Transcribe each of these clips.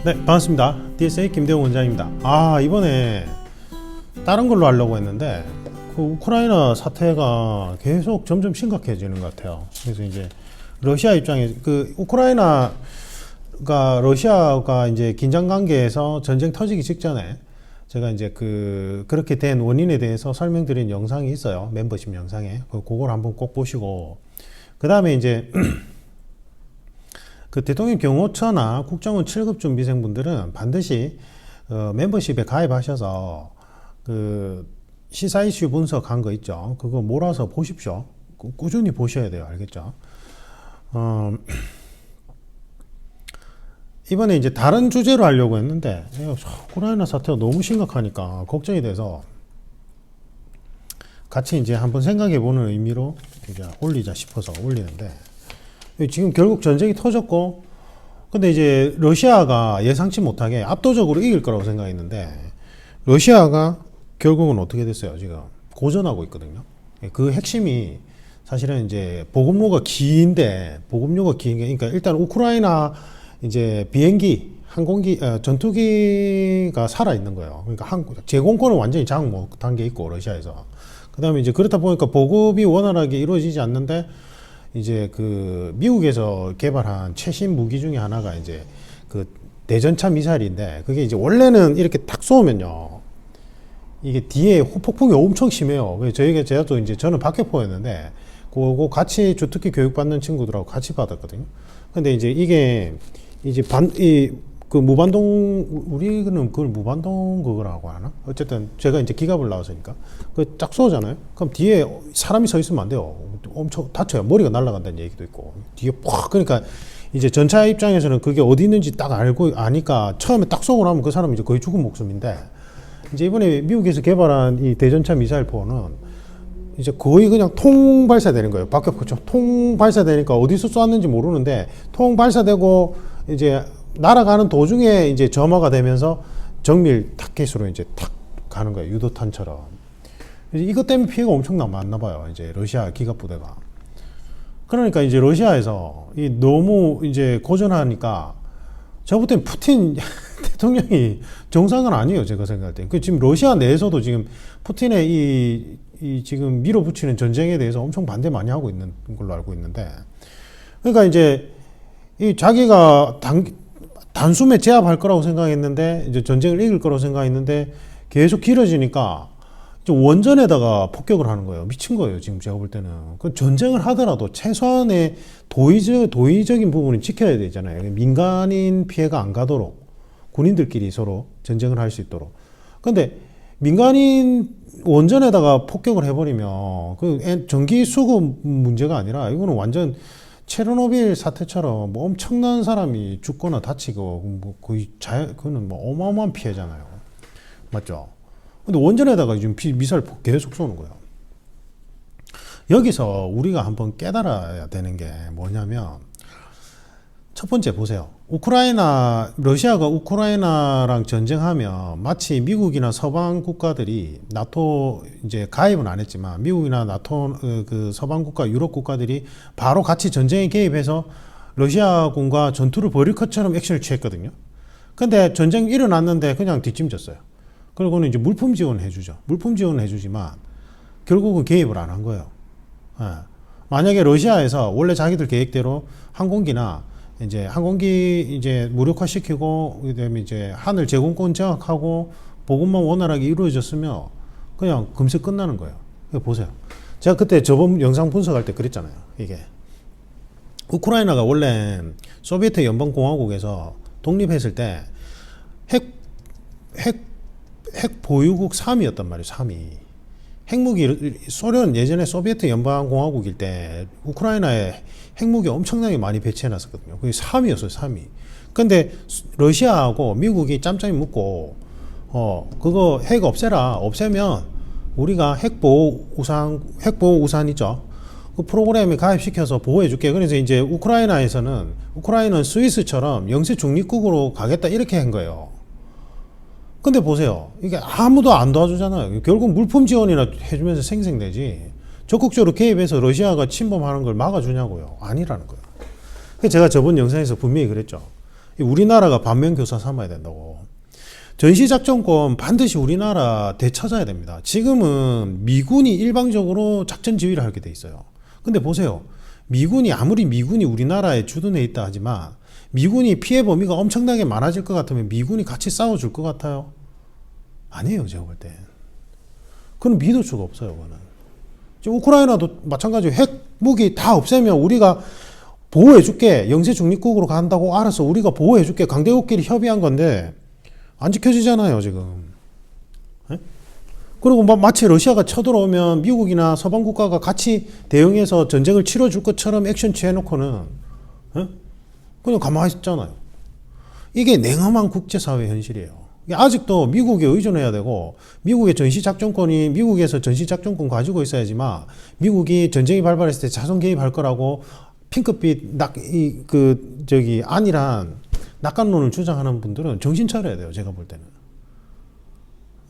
네, 반갑습니다. DSA 김대웅 원장입니다. 이번에 다른 걸로 하려고 했는데 그 우크라이나 사태가 계속 점점 심각해지는 것 같아요. 그래서 이제 러시아 입장에 그 우크라이나가 러시아가 이제 긴장 관계에서 전쟁 터지기 직전에 제가 이제 그렇게 된 원인에 대해서 설명드린 영상이 있어요. 멤버십 영상에. 그걸 한번 꼭 보시고, 그 다음에 이제 그 대통령 경호처나 국정원 7급 준비생분들은 반드시 멤버십에 가입하셔서 그 시사 이슈 분석한 거 있죠. 그거 몰아서 보십시오. 꾸준히 보셔야 돼요. 알겠죠? 이번에 이제 다른 주제로 하려고 했는데 우크라이나 사태가 너무 심각하니까 걱정이 돼서 같이 이제 한번 생각해 보는 의미로 이제 올리자 싶어서 올리는데, 지금 결국 전쟁이 터졌고, 근데 이제 러시아가 예상치 못하게 압도적으로 이길 거라고 생각했는데 러시아가 결국은 어떻게 됐어요? 지금 고전하고 있거든요. 그 핵심이 사실은 이제 보급로가 긴 게, 그러니까 일단 우크라이나 이제 비행기, 항공기, 전투기가 살아 있는 거예요. 그러니까 제공권은 완전히 장악 못한 게 있고 러시아에서. 그다음에 이제 그렇다 보니까 보급이 원활하게 이루어지지 않는데, 이제 그 미국에서 개발한 최신 무기 중에 하나가 이제 그 대전차 미사일인데, 그게 이제 원래는 이렇게 딱 쏘면요, 이게 뒤에 후폭풍이 엄청 심해요. 그래서 제가 또 이제 저는 박격포였는데 그거 같이 주특기 교육받는 친구들하고 같이 받았거든요. 근데 이제 이게 이제 그 무반동, 우리는 그걸 무반동 그거라고 하나? 어쨌든 제가 이제 기갑을 나왔으니까 그 딱 쏘잖아요. 그럼 뒤에 사람이 서 있으면 안 돼요. 엄청 다쳐요. 머리가 날아간다는 얘기도 있고 뒤에 팍. 그러니까 이제 전차 입장에서는 그게 어디 있는지 딱 아니까 처음에 딱 쏘고 나면 그 사람은 이제 거의 죽은 목숨인데, 이제 이번에 미국에서 개발한 이 대전차 미사일포는 이제 거의 그냥 통 발사되는 거예요. 박격포처럼 통 발사되니까 어디서 쐈는지 모르는데 통 발사되고 이제 날아가는 도중에 이제 점화가 되면서 정밀 타켓으로 이제 탁 가는 거예요. 유도탄처럼. 이것 때문에 피해가 엄청 많나 봐요. 이제 러시아 기갑부대가. 그러니까 이제 러시아에서 너무 이제 고전하니까 제가 볼 땐 푸틴 대통령이 정상은 아니에요. 제가 생각할 때. 지금 러시아 내에서도 지금 푸틴의 이 지금 밀어붙이는 전쟁에 대해서 엄청 반대 많이 하고 있는 걸로 알고 있는데, 그러니까 이제 이 자기가 단숨에 제압할 거라고 생각했는데, 이제 전쟁을 이길 거라고 생각했는데 계속 길어지니까 좀 원전에다가 폭격을 하는 거예요. 미친 거예요. 지금 제가 볼 때는. 그 전쟁을 하더라도 최소한의 도의적인 부분은 지켜야 되잖아요. 민간인 피해가 안 가도록, 군인들끼리 서로 전쟁을 할 수 있도록. 근데 민간인 원전에다가 폭격을 해버리면 그 전기 수급 문제가 아니라 이거는 완전 체르노빌 사태처럼 뭐 엄청난 사람이 죽거나 다치고 뭐 거의 그거는 뭐 어마어마한 피해잖아요. 맞죠? 근데 원전에다가 지금 미사일 계속 쏘는 거예요. 여기서 우리가 한번 깨달아야 되는 게 뭐냐면, 첫 번째 보세요. 러시아가 우크라이나랑 전쟁하면 마치 미국이나 서방 국가들이 나토 이제 가입은 안 했지만 미국이나 나토 그 서방 국가, 유럽 국가들이 바로 같이 전쟁에 개입해서 러시아군과 전투를 벌일 것처럼 액션을 취했거든요. 근데 전쟁 일어났는데 그냥 뒷짐졌어요. 그리고는 이제 물품 지원을 해주죠. 물품 지원을 해주지만 결국은 개입을 안 한 거예요. 만약에 러시아에서 원래 자기들 계획대로 항공기 이제 무력화시키고, 그다음에 이제 하늘 제공권 장악하고 보급만 원활하게 이루어졌으면 그냥 금세 끝나는 거예요. 이거 보세요. 제가 그때 저번 영상 분석할 때 그랬잖아요. 이게 우크라이나가 원래 소비에트 연방공화국에서 독립했을 때 핵 보유국 3위였단 말이에요. 3위. 핵무기, 소련 예전에 소비에트 연방공화국일 때 우크라이나에 핵무기 엄청나게 많이 배치해 놨었거든요. 그게 3위였어요, 3위. 근데 러시아하고 미국이 짬짬이 묻고, 그거 핵 없애면 우리가 핵보호 우산이죠. 그 프로그램에 가입시켜서 보호해 줄게. 그래서 이제 우크라이나는 스위스처럼 영세 중립국으로 가겠다 이렇게 한 거예요. 근데 보세요. 이게 아무도 안 도와주잖아요. 결국 물품 지원이나 해주면서 생생내지. 적극적으로 개입해서 러시아가 침범하는 걸 막아주냐고요. 아니라는 거예요. 제가 저번 영상에서 분명히 그랬죠. 우리나라가 반면교사 삼아야 된다고. 전시작전권 반드시 우리나라 되찾아야 됩니다. 지금은 미군이 일방적으로 작전 지휘를 하게 돼 있어요. 근데 보세요. 미군이 아무리 미군이 우리나라에 주둔해 있다 하지만 미군이 피해 범위가 엄청나게 많아질 것 같으면 미군이 같이 싸워줄 것 같아요? 아니에요, 제가 볼 때. 그건 믿을 수가 없어요, 그거는. 지금 우크라이나도 마찬가지로 핵 무기 다 없애면 우리가 보호해줄게. 영세 중립국으로 간다고 알아서 우리가 보호해줄게. 강대국끼리 협의한 건데 안 지켜지잖아요, 지금. 에? 그리고 마치 러시아가 쳐들어오면 미국이나 서방 국가가 같이 대응해서 전쟁을 치러줄 것처럼 액션 취해놓고는 에? 그냥 가만히 있잖아요. 이게 냉엄한 국제사회 현실이에요. 아직도 미국에 의존해야 되고 미국의 전시작전권이 미국에서 전시작전권 가지고 있어야지만 미국이 전쟁이 발발했을 때 자선 개입할 거라고 핑크빛 안이란 낙관론을 주장하는 분들은 정신 차려야 돼요. 제가 볼 때는.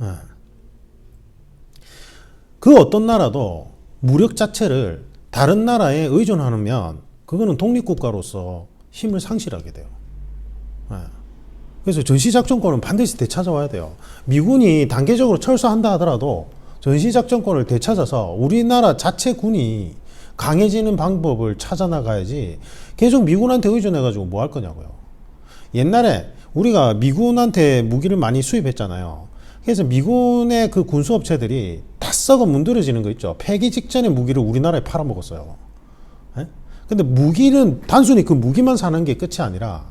네. 그 어떤 나라도 무력 자체를 다른 나라에 의존하면 그거는 독립국가로서 힘을 상실하게 돼요. 네. 그래서 전시작전권은 반드시 되찾아와야 돼요. 미군이 단계적으로 철수한다 하더라도 전시작전권을 되찾아서 우리나라 자체 군이 강해지는 방법을 찾아나가야지 계속 미군한테 의존해가지고 뭐 할 거냐고요. 옛날에 우리가 미군한테 무기를 많이 수입했잖아요. 그래서 미군의 그 군수업체들이 다 썩어 문드러지는 거 있죠. 폐기 직전에 무기를 우리나라에 팔아먹었어요. 근데 무기는 단순히 그 무기만 사는 게 끝이 아니라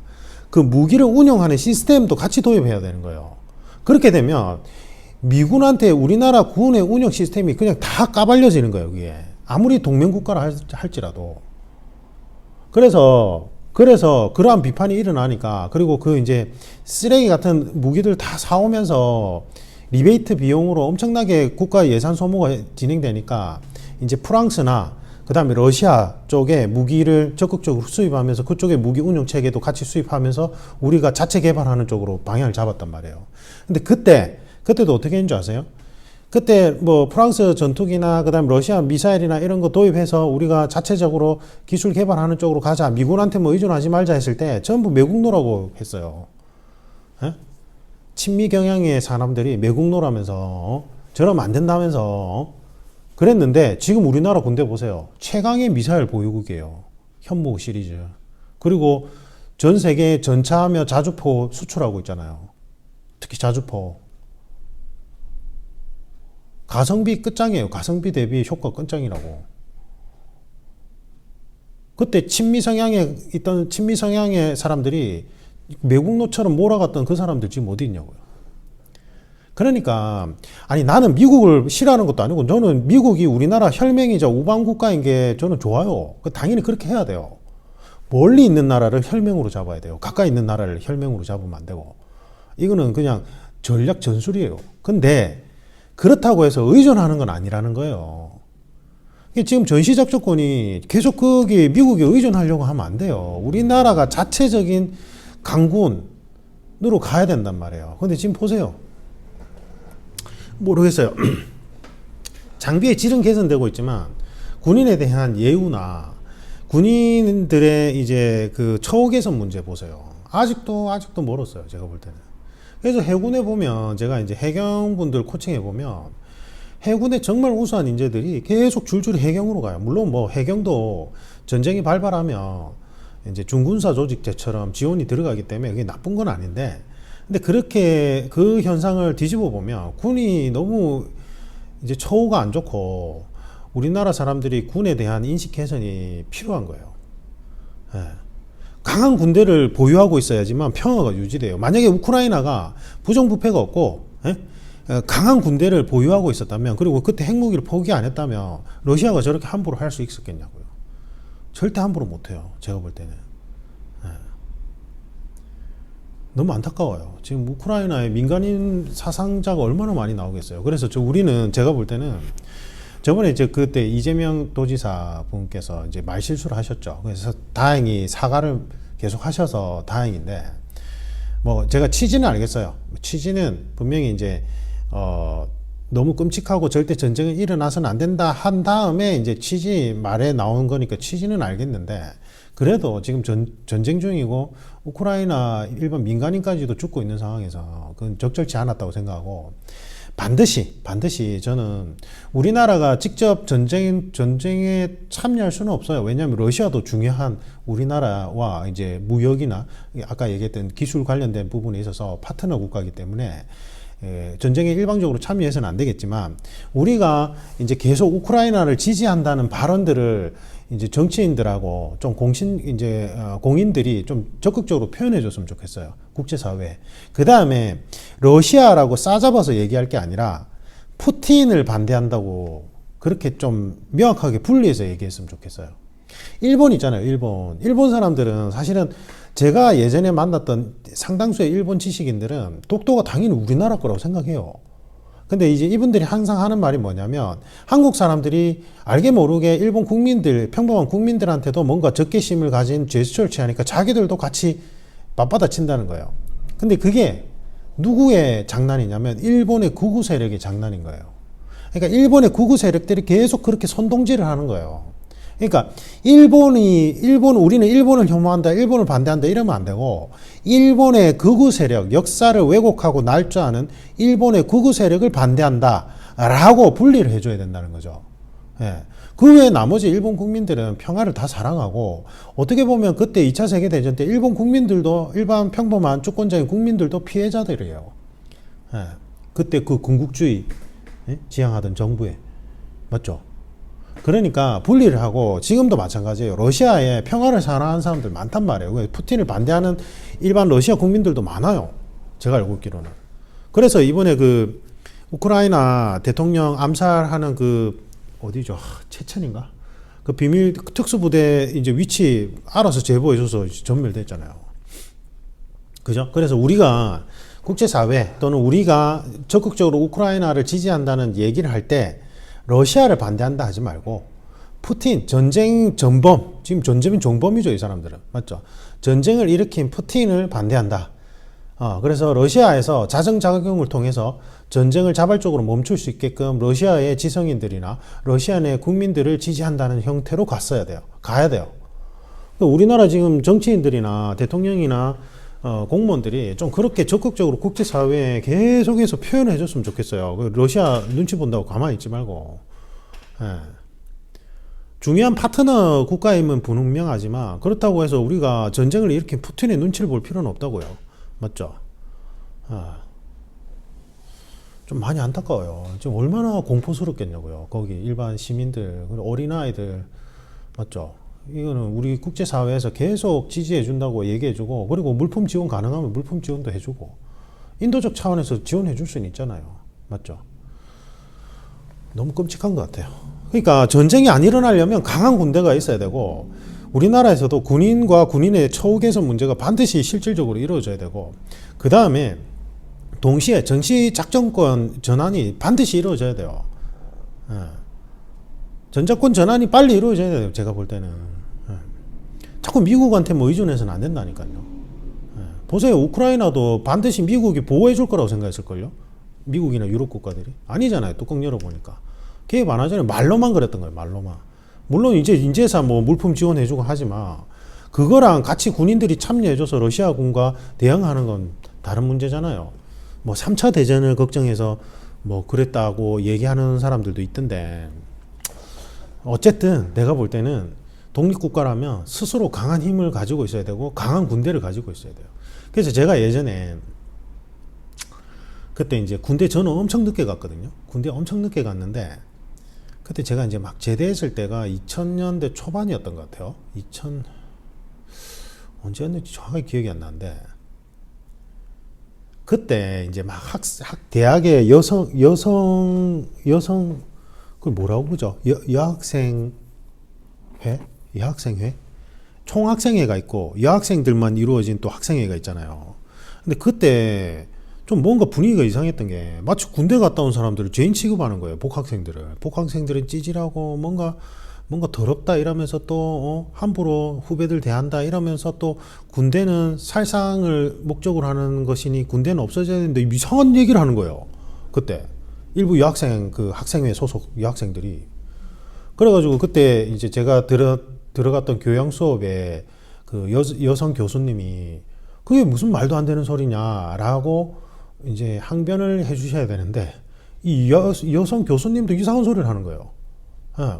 그 무기를 운영하는 시스템도 같이 도입해야 되는 거예요. 그렇게 되면 미군한테 우리나라 군의 운영 시스템이 그냥 다 까발려지는 거예요, 그게. 아무리 동맹국가라 할지라도. 그래서 그러한 비판이 일어나니까, 그리고 그 이제 쓰레기 같은 무기들 다 사오면서 리베이트 비용으로 엄청나게 국가 예산 소모가 진행되니까 이제 프랑스나 그 다음에 러시아 쪽에 무기를 적극적으로 수입하면서 그쪽에 무기 운용 체계도 같이 수입하면서 우리가 자체 개발하는 쪽으로 방향을 잡았단 말이에요. 근데 그때도 어떻게 했는 줄 아세요? 그때 뭐 프랑스 전투기나 그 다음에 러시아 미사일이나 이런 거 도입해서 우리가 자체적으로 기술 개발하는 쪽으로 가자. 미군한테 뭐 의존하지 말자 했을 때 전부 매국노라고 했어요. 에? 친미 경향의 사람들이 매국노라면서 저러면 안 된다면서 그랬는데 지금 우리나라 군대 보세요. 최강의 미사일 보유국이에요. 현무 시리즈. 그리고 전 세계 전차하며 자주포 수출하고 있잖아요. 특히 자주포. 가성비 끝장이에요. 가성비 대비 효과 끝장이라고. 그때 친미 성향의 사람들이 매국노처럼 몰아갔던 그 사람들 지금 어디 있냐고요. 그러니까 아니 나는 미국을 싫어하는 것도 아니고 저는 미국이 우리나라 혈맹이자 우방국가인 게 저는 좋아요. 당연히 그렇게 해야 돼요. 멀리 있는 나라를 혈맹으로 잡아야 돼요. 가까이 있는 나라를 혈맹으로 잡으면 안 되고. 이거는 그냥 전략 전술이에요. 근데 그렇다고 해서 의존하는 건 아니라는 거예요. 지금 전시작전권이 계속 거기 미국에 의존하려고 하면 안 돼요. 우리나라가 자체적인 강군으로 가야 된단 말이에요. 근데 지금 보세요. 모르겠어요. 장비의 질은 개선되고 있지만 군인에 대한 예우나 군인들의 이제 그 처우 개선 문제 보세요. 아직도 멀었어요. 제가 볼 때는. 그래서 해군에 보면 제가 이제 해경분들 코칭해 보면 해군의 정말 우수한 인재들이 계속 줄줄이 해경으로 가요. 물론 뭐 해경도 전쟁이 발발하면 이제 중군사 조직제처럼 지원이 들어가기 때문에 그게 나쁜 건 아닌데, 근데 그렇게 그 현상을 뒤집어 보면 군이 너무 이제 처우가 안 좋고 우리나라 사람들이 군에 대한 인식 개선이 필요한 거예요. 예. 강한 군대를 보유하고 있어야지만 평화가 유지돼요. 만약에 우크라이나가 부정부패가 없고 강한 군대를 보유하고 있었다면, 그리고 그때 핵무기를 포기 안 했다면 러시아가 저렇게 함부로 할 수 있었겠냐고요. 절대 함부로 못해요. 제가 볼 때는. 너무 안타까워요. 지금 우크라이나의 민간인 사상자가 얼마나 많이 나오겠어요. 그래서 우리는 제가 볼 때는 저번에 이제 그때 이재명 도지사 분께서 이제 말 실수를 하셨죠. 그래서 다행히 사과를 계속 하셔서 다행인데, 뭐 제가 취지는 알겠어요. 취지는 분명히 이제 너무 끔찍하고 절대 전쟁은 일어나서는 안 된다 한 다음에 이제 취지 말에 나온 거니까 취지는 알겠는데, 그래도 지금 전쟁 중이고 우크라이나 일반 민간인까지도 죽고 있는 상황에서 그건 적절치 않았다고 생각하고, 반드시 저는 우리나라가 직접 전쟁에 참여할 수는 없어요. 왜냐하면 러시아도 중요한 우리나라와 이제 무역이나 아까 얘기했던 기술 관련된 부분에 있어서 파트너 국가이기 때문에 전쟁에 일방적으로 참여해서는 안 되겠지만, 우리가 이제 계속 우크라이나를 지지한다는 발언들을 이제 정치인들하고 좀 공인들이 좀 적극적으로 표현해 줬으면 좋겠어요. 국제사회. 그 다음에 러시아라고 싸잡아서 얘기할 게 아니라 푸틴을 반대한다고 그렇게 좀 명확하게 분리해서 얘기했으면 좋겠어요. 일본 있잖아요. 일본 사람들은 사실은 제가 예전에 만났던 상당수의 일본 지식인들은 독도가 당연히 우리나라 거라고 생각해요. 근데 이제 이분들이 항상 하는 말이 뭐냐면, 한국 사람들이 알게 모르게 일본 국민들, 평범한 국민들한테도 뭔가 적개심을 가진 제스처를 취하니까 자기들도 같이 맞받아 친다는 거예요. 근데 그게 누구의 장난이냐면 일본의 극우 세력의 장난인 거예요. 그러니까 일본의 극우 세력들이 계속 그렇게 선동질을 하는 거예요. 그러니까 우리는 일본을 혐오한다, 일본을 반대한다 이러면 안 되고, 일본의 극우 세력, 역사를 왜곡하고 날조하는 일본의 극우 세력을 반대한다라고 분리를 해줘야 된다는 거죠. 예. 그 외에 나머지 일본 국민들은 평화를 다 사랑하고, 어떻게 보면 그때 2차 세계대전 때 일본 국민들도, 일반 평범한 주권적인 국민들도 피해자들이에요. 예. 그때 그 군국주의 지향하던 정부에. 맞죠? 그러니까 분리를 하고, 지금도 마찬가지예요. 러시아에 평화를 사랑하는 사람들 많단 말이에요. 푸틴을 반대하는 일반 러시아 국민들도 많아요. 제가 알고 있기로는. 그래서 이번에 그 우크라이나 대통령 암살하는 그 어디죠? 체첸인가? 그 비밀 특수부대 이제 위치 알아서 제보해줘서 전멸됐잖아요. 그죠? 그래서 우리가 국제사회 또는 우리가 적극적으로 우크라이나를 지지한다는 얘기를 할 때 러시아를 반대한다 하지 말고, 푸틴 전쟁 전범, 지금 전쟁은 종범이죠, 이 사람들은. 맞죠? 전쟁을 일으킨 푸틴을 반대한다. 그래서 러시아에서 자정작용을 통해서 전쟁을 자발적으로 멈출 수 있게끔 러시아의 지성인들이나 러시아 내 국민들을 지지한다는 형태로 가야 돼요. 우리나라 지금 정치인들이나 대통령이나 공무원들이 좀 그렇게 적극적으로 국제사회에 계속해서 표현해 줬으면 좋겠어요. 러시아 눈치 본다고 가만히 있지 말고. 예. 중요한 파트너 국가임은 분명하지만, 그렇다고 해서 우리가 전쟁을 일으킨 푸틴의 눈치를 볼 필요는 없다고요. 맞죠? 좀 많이 안타까워요. 지금 얼마나 공포스럽겠냐고요. 거기 일반 시민들, 그리고 어린아이들. 맞죠? 이거는 우리 국제사회에서 계속 지지해준다고 얘기해주고, 그리고 물품 지원 가능하면 물품 지원도 해주고, 인도적 차원에서 지원해줄 수는 있잖아요. 맞죠? 너무 끔찍한 것 같아요. 그러니까 전쟁이 안 일어나려면 강한 군대가 있어야 되고, 우리나라에서도 군인과 군인의 처우 개선 문제가 반드시 실질적으로 이루어져야 되고, 그 다음에 동시에 전시작전권 전환이 반드시 이루어져야 돼요. 전작권 전환이 빨리 이루어져야 돼요. 제가 볼 때는. 자꾸 미국한테 뭐 의존해서는 안 된다니까요. 보세요. 우크라이나도 반드시 미국이 보호해 줄 거라고 생각했을걸요. 미국이나 유럽 국가들이. 아니잖아요. 뚜껑 열어보니까. 개입 안 하잖아요. 말로만 그랬던 거예요. 말로만. 물론 이제 인제사 뭐 물품 지원해주고 하지만, 그거랑 같이 군인들이 참여해줘서 러시아군과 대응하는 건 다른 문제잖아요. 뭐 3차 대전을 걱정해서 뭐 그랬다고 얘기하는 사람들도 있던데, 어쨌든 내가 볼 때는 독립국가라면 스스로 강한 힘을 가지고 있어야 되고, 강한 군대를 가지고 있어야 돼요. 그래서 제가 예전에 그때 이제 군대 저는 엄청 늦게 갔거든요. 군대 엄청 늦게 갔는데, 그때 제가 이제 막 제대했을 때가 2000년대 초반이었던 것 같아요. 언제였는지 정확하게 기억이 안 나는데, 그때 이제 막 대학의 그걸 뭐라고 그러죠? 여학생회? 총학생회가 있고, 여학생들만 이루어진 또 학생회가 있잖아요. 근데 그때 좀 뭔가 분위기가 이상했던 게, 마치 군대 갔다 온 사람들을 죄인 취급하는 거예요. 복학생들은 찌질하고 뭔가 더럽다 이러면서 또 함부로 후배들 대한다 이러면서, 또 군대는 살상을 목적으로 하는 것이니 군대는 없어져야 되는데 이상한 얘기를 하는 거예요. 그때 일부 여학생, 그 학생회 소속 여학생들이. 그래가지고 그때 이제 제가 들어갔던 교양 수업에 그 여성 교수님이 그게 무슨 말도 안 되는 소리냐라고 이제 항변을 해주셔야 되는데 이 여성 교수님도 이상한 소리를 하는 거예요.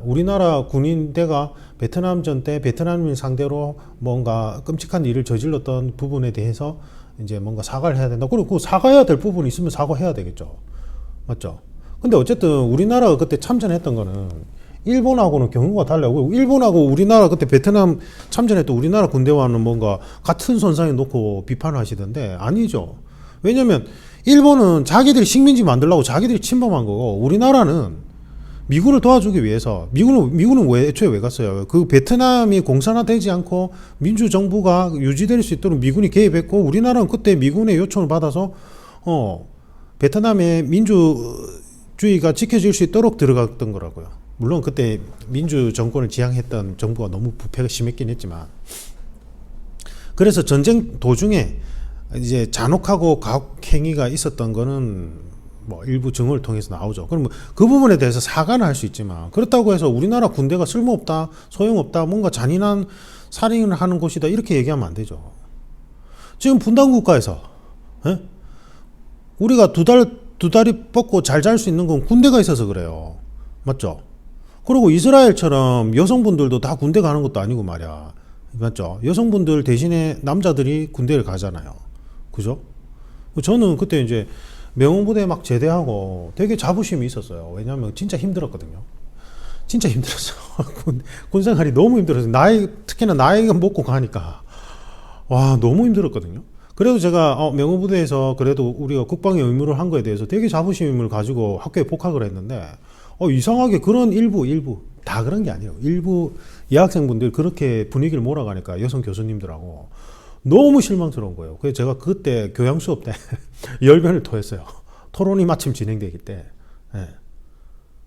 우리나라 군인대가 베트남전 때 베트남인 상대로 뭔가 끔찍한 일을 저질렀던 부분에 대해서 이제 뭔가 사과를 해야 된다. 그리고 그 사과해야 될 부분이 있으면 사과해야 되겠죠. 맞죠? 근데 어쨌든 우리나라가 그때 참전했던 거는 일본하고는 경우가 달라고. 일본하고 우리나라 그때 베트남 참전했던 우리나라 군대와는 뭔가 같은 선상에 놓고 비판을 하시던데 아니죠. 왜냐면 일본은 자기들이 식민지 만들려고 자기들이 침범한 거고 우리나라는 미군을 도와주기 위해서 미군은 왜 애초에 왜 갔어요? 그 베트남이 공산화되지 않고 민주 정부가 유지될 수 있도록 미군이 개입했고 우리나라는 그때 미군의 요청을 받아서 베트남의 민주주의가 지켜질 수 있도록 들어갔던 거라고요. 물론 그때 민주 정권을 지향했던 정부가 너무 부패가 심했긴 했지만 그래서 전쟁 도중에 이제 잔혹하고 가혹행위가 있었던 거는 뭐 일부 증언을 통해서 나오죠. 그럼 그 부분에 대해서 사과는 할 수 있지만 그렇다고 해서 우리나라 군대가 쓸모없다, 소용없다, 뭔가 잔인한 살인을 하는 곳이다 이렇게 얘기하면 안 되죠. 지금 분단 국가에서 우리가 두 다리 뻗고 잘 잘 수 있는 건 군대가 있어서 그래요. 맞죠? 그리고 이스라엘처럼 여성분들도 다 군대 가는 것도 아니고 말이야. 맞죠? 여성분들 대신에 남자들이 군대를 가잖아요. 그죠? 저는 그때 이제 명호부대 막 제대하고 되게 자부심이 있었어요. 왜냐하면 진짜 힘들었거든요. 진짜 힘들었어요. 군생활이 너무 힘들었어요. 특히나 나이가 먹고 가니까. 와, 너무 힘들었거든요. 그래도 제가 명호부대에서 그래도 우리가 국방의 의무를 한 거에 대해서 되게 자부심을 가지고 학교에 복학을 했는데 이상하게 그런 일부 다 그런 게 아니에요. 일부 여학생분들 그렇게 분위기를 몰아가니까 여성 교수님들하고 너무 실망스러운 거예요. 그래서 제가 그때 교양 수업 때 열변을 토했어요. 토론이 마침 진행되기 때.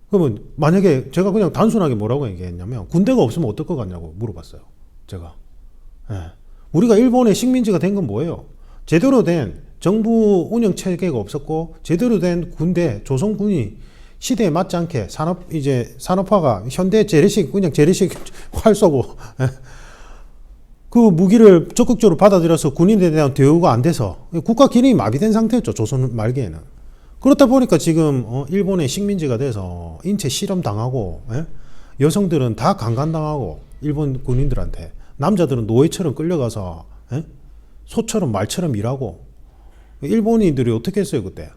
그러면 만약에 제가 그냥 단순하게 뭐라고 얘기했냐면 군대가 없으면 어떨 것 같냐고 물어봤어요. 제가. 우리가 일본의 식민지가 된 건 뭐예요? 제대로 된 정부 운영 체계가 없었고 제대로 된 군대, 조선군이 시대에 맞지 않게 산업화가 현대 재래식 활 쏘고 그 무기를 적극적으로 받아들여서 군인에 대한 대우가 안 돼서 국가 기능이 마비된 상태였죠. 조선 말기에는. 그렇다 보니까 지금 일본의 식민지가 돼서 인체 실험 당하고 여성들은 다 강간당하고 일본 군인들한테 남자들은 노예처럼 끌려가서 소처럼 말처럼 일하고 일본인들이 어떻게 했어요 그때?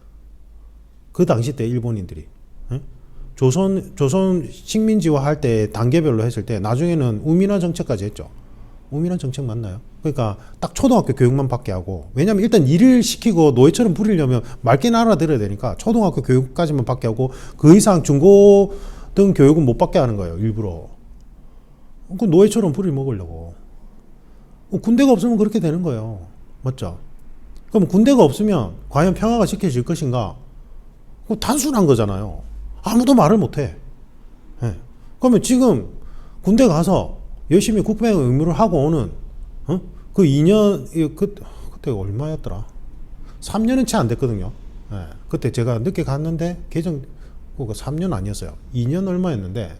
그 당시 때 일본인들이 조선 식민지화 할 때 단계별로 했을 때 나중에는 우민화 정책까지 했죠. 우민화 정책 맞나요? 그러니까 딱 초등학교 교육만 받게 하고 왜냐면 일단 일을 시키고 노예처럼 부리려면 맑게 알아들어야 되니까 초등학교 교육까지만 받게 하고 그 이상 중고 등 교육은 못 받게 하는 거예요. 일부러. 그 노예처럼 부리 먹으려고. 군대가 없으면 그렇게 되는 거예요. 맞죠? 그럼 군대가 없으면 과연 평화가 지켜질 것인가? 단순한 거잖아요. 아무도 말을 못해. 그러면 지금 군대 가서 열심히 국방의 의무를 하고 오는 그 2년 그때 얼마였더라? 3년은 채 안 됐거든요. 그때 제가 늦게 갔는데 개정 그거 3년 아니었어요. 2년 얼마였는데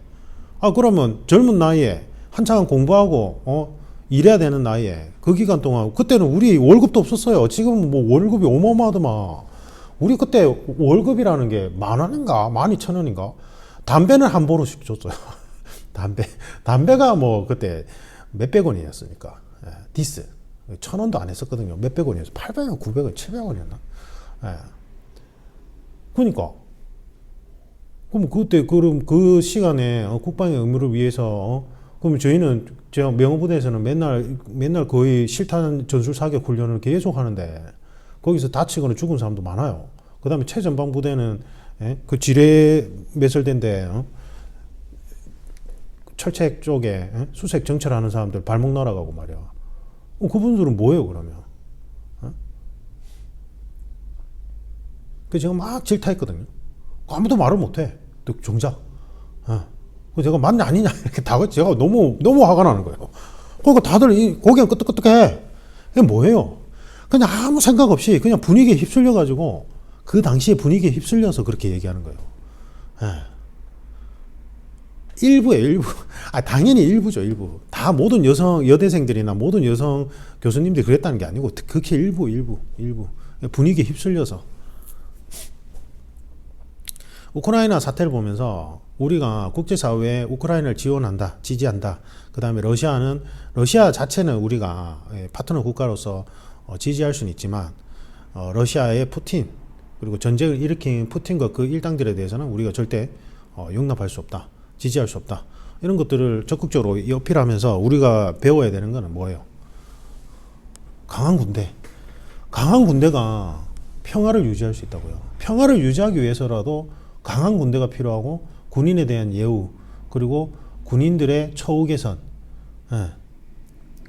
그러면 젊은 나이에 한창 공부하고 일해야 되는 나이에 그 기간 동안 그때는 우리 월급도 없었어요. 지금은 뭐 월급이 어마어마하더만. 우리 그때 월급이라는 게 10,000원인가 12,000원인가 담배는 한 보루씩 줬어요. 담배가 뭐 그때 몇백 원이었으니까 디스 1,000원도 안 했었거든요. 몇백 원이었어. 800원, 900원, 700원이었나? 그러니까 그럼 그때 그 시간에 국방의 의무를 위해서 그럼 저희는 제가 명호부대에서는 맨날 거의 실탄 전술 사격 훈련을 계속 하는데 거기서 다치거나 죽은 사람도 많아요. 그 다음에 최전방 부대는 그 지뢰 매설된데 철책 쪽에 수색 정찰하는 사람들 발목 날아가고 말이야. 그분들은 뭐예요 그러면? 그 제가 막 질타했거든요. 아무도 말을 못해. 정작. 제가 맞냐 아니냐 이렇게 다 제가 너무 화가 나는 거예요. 그러니까 다들 고개가 끄덕끄덕해. 이게 뭐예요? 그냥 아무 생각 없이 그냥 분위기에 휩쓸려 가지고 그 당시에 분위기에 휩쓸려서 그렇게 얘기하는 거예요. 일부예요, 일부. 당연히 일부죠, 일부. 다 모든 여성 여대생들이나 모든 여성 교수님들이 그랬다는 게 아니고 극히 일부 분위기에 휩쓸려서. 우크라이나 사태를 보면서 우리가 국제사회에 우크라이나를 지원한다, 지지한다. 그 다음에 러시아 자체는 우리가 파트너 국가로서 지지할 수는 있지만, 러시아의 푸틴, 그리고 전쟁을 일으킨 푸틴과 그 일당들에 대해서는 우리가 절대 용납할 수 없다, 지지할 수 없다. 이런 것들을 적극적으로 어필하면서 우리가 배워야 되는 거는 뭐예요? 강한 군대. 강한 군대가 평화를 유지할 수 있다고요. 평화를 유지하기 위해서라도 강한 군대가 필요하고, 군인에 대한 예우, 그리고 군인들의 처우 개선,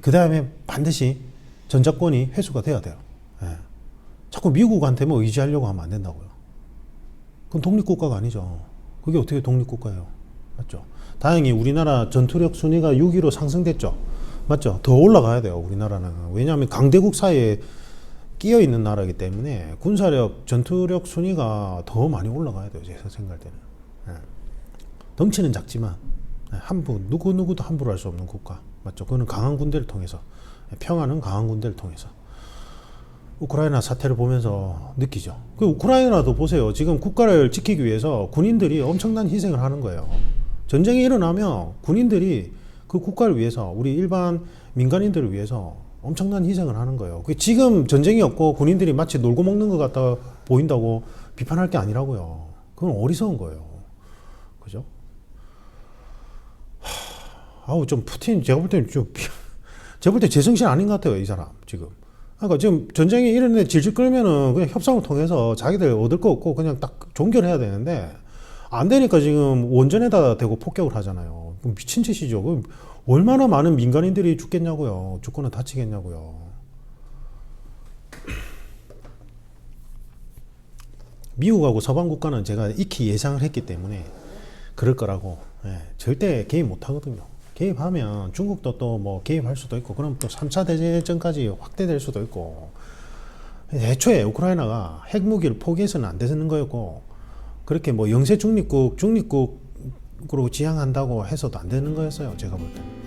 그 다음에 반드시 전작권이 회수가 돼야 돼요. 자꾸 미국한테만 의지하려고 하면 안 된다고요. 그건 독립국가가 아니죠. 그게 어떻게 독립국가예요? 맞죠? 다행히 우리나라 전투력 순위가 6위로 상승됐죠. 맞죠? 더 올라가야 돼요, 우리나라는. 왜냐하면 강대국 사이에 끼어 있는 나라이기 때문에 군사력, 전투력 순위가 더 많이 올라가야 돼요, 제가 생각할 때는. 덩치는 작지만 누구도 함부로 할 수 없는 국가. 맞죠? 그거는 강한 군대를 통해서, 평화는 강한 군대를 통해서. 우크라이나 사태를 보면서 느끼죠. 그 우크라이나도 보세요. 지금 국가를 지키기 위해서 군인들이 엄청난 희생을 하는 거예요. 전쟁이 일어나면 군인들이 그 국가를 위해서, 우리 일반 민간인들을 위해서 엄청난 희생을 하는 거예요. 지금 전쟁이 없고 군인들이 마치 놀고 먹는 것 같다 보인다고 비판할 게 아니라고요. 그건 어리석은 거예요. 그죠? 아우, 좀 푸틴, 제가 볼 때는 제정신 아닌 것 같아요, 이 사람, 지금. 그러니까 지금 전쟁이 이런데 질질 끌면은 그냥 협상을 통해서 자기들 얻을 거 없고 그냥 딱 종결해야 되는데, 안 되니까 지금 원전에다 대고 폭격을 하잖아요. 미친 짓이죠. 얼마나 많은 민간인들이 죽겠냐고요. 죽거나 다치겠냐고요. 미국하고 서방 국가는 제가 익히 예상을 했기 때문에 그럴 거라고. 절대 개입 못 하거든요. 개입하면 중국도 또 뭐 개입할 수도 있고, 그럼 또 3차 대전까지 확대될 수도 있고. 애초에 우크라이나가 핵무기를 포기해서는 안 되는 거였고, 그렇게 뭐 영세 중립국으로 지향한다고 해서도 안 되는 거였어요, 제가 볼 때는.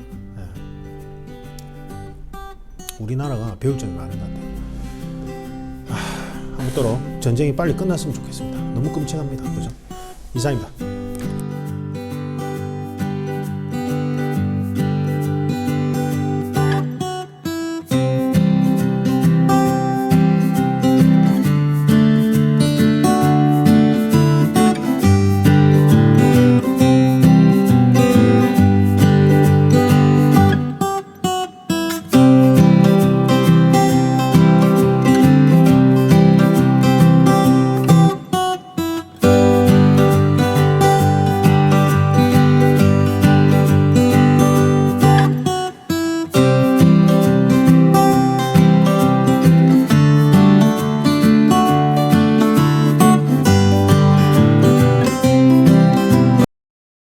우리나라가 배울 점이 많은 것 같아요. 아무쪼록 전쟁이 빨리 끝났으면 좋겠습니다. 너무 끔찍합니다. 그죠? 이상입니다.